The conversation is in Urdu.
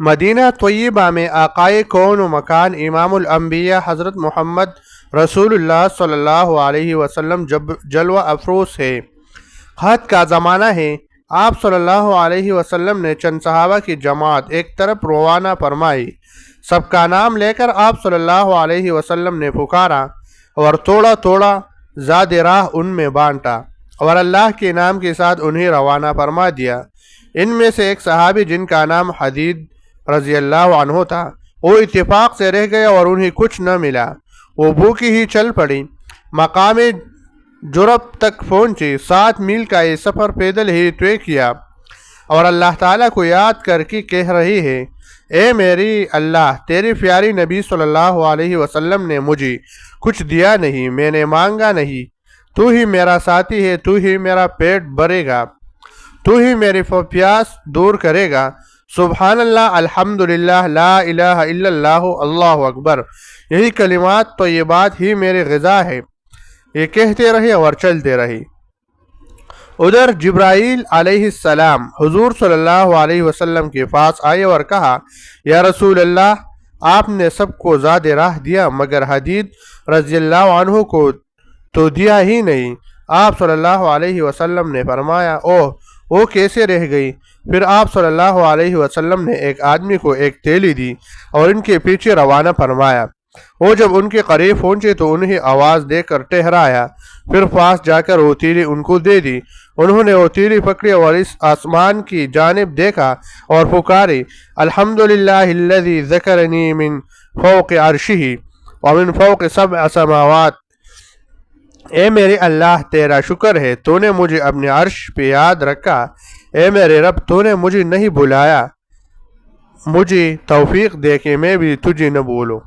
مدینہ طیبہ میں آقائے کون و مکان امام الانبیاء حضرت محمد رسول اللہ صلی اللہ علیہ وسلم جلوہ افروز ہے۔ خط کا زمانہ ہے۔ آپ صلی اللہ علیہ وسلم نے چند صحابہ کی جماعت ایک طرف روانہ فرمائی۔ سب کا نام لے کر آپ صلی اللہ علیہ وسلم نے پکارا اور تھوڑا تھوڑا زاد راہ ان میں بانٹا اور اللہ کے نام کے ساتھ انہیں روانہ فرما دیا۔ ان میں سے ایک صحابی جن کا نام حدید رضی اللہ عنہ تھا، وہ اتفاق سے رہ گیا اور انہیں کچھ نہ ملا۔ وہ بھوکی ہی چل پڑی، مقام جرب تک پہنچی۔ 7 میل کا یہ سفر پیدل ہی طے کیا اور اللہ تعالیٰ کو یاد کر کے کہہ رہی ہے، اے میری اللہ، تیری پیاری نبی صلی اللہ علیہ وسلم نے مجھے کچھ دیا نہیں، میں نے مانگا نہیں، تو ہی میرا ساتھی ہے، تو ہی میرا پیٹ بھرے گا، تو ہی میری پیاس دور کرے گا۔ سبحان اللہ، الحمدللہ، لا الہ الا اللہ، اللہ اکبر، یہی کلمات طیبات ہی میری غذا ہے۔ یہ کہتے رہے اور چلتے رہے۔ ادھر جبرائیل علیہ السلام حضور صلی اللہ علیہ وسلم کے پاس آئے اور کہا، یا رسول اللہ، آپ نے سب کو زاد راہ دیا مگر حدید رضی اللہ عنہ کو تو دیا ہی نہیں۔ آپ صلی اللہ علیہ وسلم نے فرمایا، اوہ، وہ کیسے رہ گئی؟ پھر آپ صلی اللہ علیہ وسلم نے ایک آدمی کو ایک تیلی دی اور ان کے پیچھے روانہ فرمایا۔ وہ جب ان کے قریب پہنچے تو انہیں آواز دے کر ٹھہرایا، پھر پاس جا کر وہ تیلی ان کو دے دی۔ انہوں نے وہ تیلی پکڑی اور اس آسمان کی جانب دیکھا اور پکاری، الحمدللہ الذی ذکرنی من فوق عرشہ ومن فوق 7 سماوات۔ اے میرے اللہ، تیرا شکر ہے، تو نے مجھے اپنے عرش پہ یاد رکھا۔ اے میرے رب، تو نے مجھے نہیں بلایا، مجھے توفیق دے کہ میں بھی تجھے نہ بولوں۔